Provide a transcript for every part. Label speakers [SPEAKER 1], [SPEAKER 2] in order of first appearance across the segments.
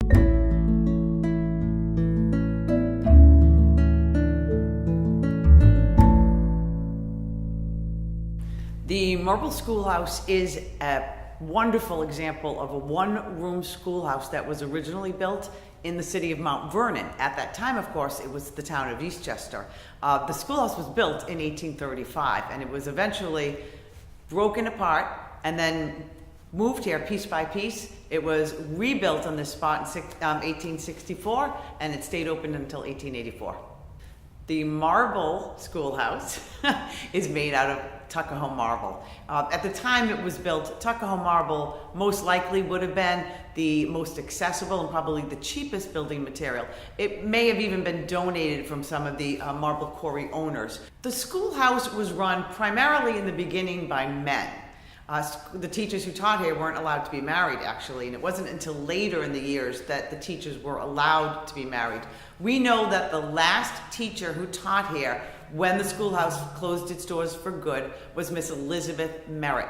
[SPEAKER 1] The Marble Schoolhouse is a wonderful example of a one-room schoolhouse that was originally built in the city of Mount Vernon. At that time, of course, it was the town of Eastchester. The schoolhouse was built in 1835, and it was eventually broken apart and then moved here piece by piece. It was rebuilt on this spot in 1864, and it stayed open until 1884. The Marble Schoolhouse is made out of Tuckahoe marble. At the time it was built, Tuckahoe marble most likely would have been the most accessible and probably the cheapest building material. It may have even been donated from some of the marble quarry owners. The schoolhouse was run primarily in the beginning by men. The teachers who taught here weren't allowed to be married, actually, and it wasn't until later in the years that the teachers were allowed to be married. We know that the last teacher who taught here when the schoolhouse closed its doors for good was Miss Elizabeth Merritt.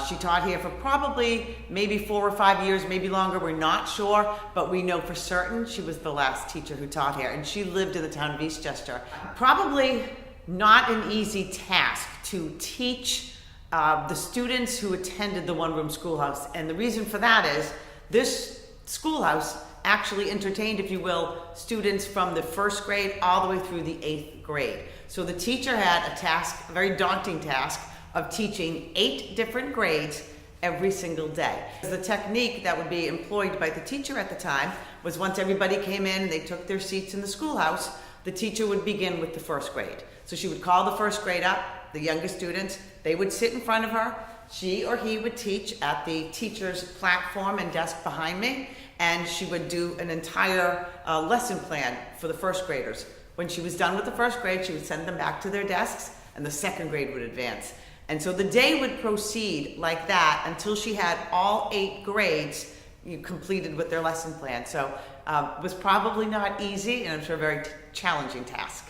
[SPEAKER 1] She taught here for probably maybe 4 or 5 years, maybe longer, we're not sure, but we know for certain she was the last teacher who taught here, and she lived in the town of Eastchester. Probably not an easy task to teach the students who attended the one-room schoolhouse, and the reason for that is this schoolhouse actually entertained, if you will, students from the 1st grade all the way through the 8th grade. So the teacher had a task, a very daunting task, of teaching 8 different grades every single day. The technique that would be employed by the teacher at the time was once everybody came in and they took their seats in the schoolhouse, the teacher would begin with the 1st grade. So she would call the 1st grade up, the youngest students, they would sit in front of her, she or he would teach at the teacher's platform and desk behind me, and she would do an entire lesson plan for the 1st graders. When she was done with the 1st grade, she would send them back to their desks, and the 2nd grade would advance. And so the day would proceed like that until she had all 8 grades completed with their lesson plan. So it was probably not easy, and I'm sure a very challenging task.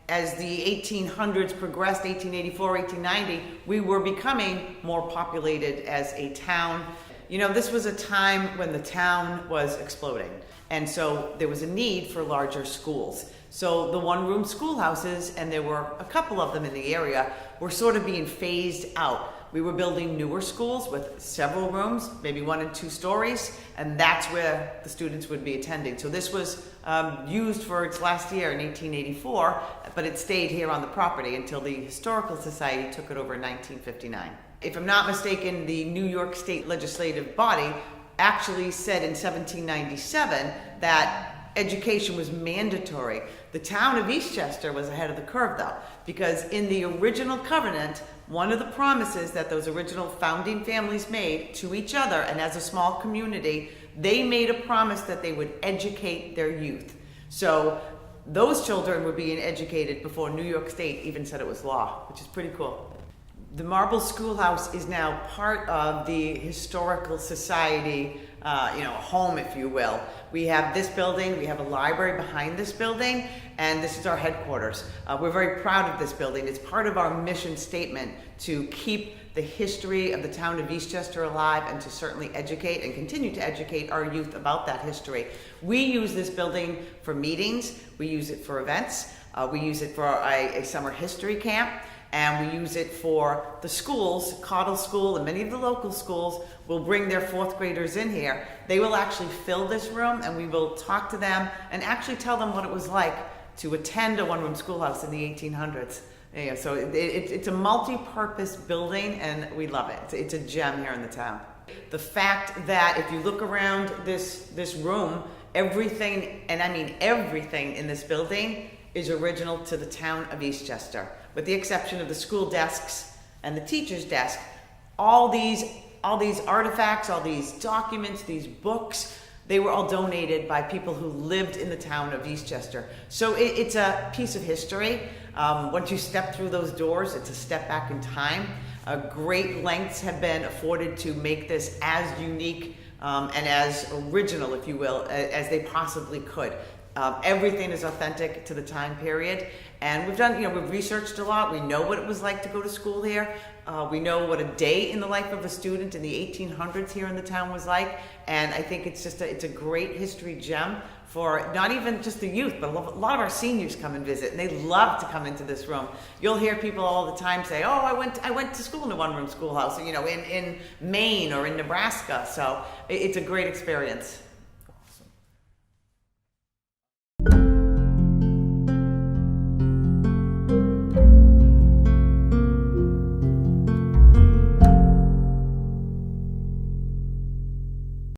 [SPEAKER 1] As the 1800s progressed, 1884, 1890, we were becoming more populated as a town. You know, this was a time when the town was exploding, and so there was a need for larger schools. So the one-room schoolhouses, and there were a couple of them in the area, were sort of being phased out. We were building newer schools with several rooms, maybe 1 and 2 stories, and that's where the students would be attending. So this was used for its last year in 1884, but it stayed here on the property until the Historical Society took it over in 1959. If I'm not mistaken, the New York State legislative body actually said in 1797 that education was mandatory. The town of Eastchester was ahead of the curve, though, because in the original covenant, one of the promises that those original founding families made to each other and as a small community, they made a promise that they would educate their youth. So those children were being educated before New York State even said it was law, which is pretty cool. The Marble Schoolhouse is now part of the Historical Society, home, if you will. We have this building, we have a library behind this building, and this is our headquarters. We're very proud of this building. It's part of our mission statement to keep the history of the town of Eastchester alive and to certainly educate and continue to educate our youth about that history. We use this building for meetings, we use it for events, we use it for a summer history camp, and we use it for the schools. Cottle School and many of the local schools will bring their 4th graders in here. They will actually fill this room, and we will talk to them and actually tell them what it was like to attend a one-room schoolhouse in the 1800s. Yeah, so it's a multi-purpose building, and we love it. It's a gem here in the town. The fact that if you look around this room, everything, and I mean everything in this building is original to the town of Eastchester, with the exception of the school desks and the teacher's desk. All these artifacts, all these documents, these books, they were all donated by people who lived in the town of Eastchester. So it's a piece of history. Once you step through those doors, it's a step back in time. Great lengths have been afforded to make this as unique and as original, if you will, as they possibly could. Everything is authentic to the time period. And we've done, we've researched a lot. We know what it was like to go to school here. We know what a day in the life of a student in the 1800s here in the town was like. And I think it's it's a great history gem for not even just the youth, but a lot of our seniors come and visit, and they love to come into this room. You'll hear people all the time say, "Oh, I went to school in a one-room schoolhouse, in Maine or in Nebraska." So it's a great experience.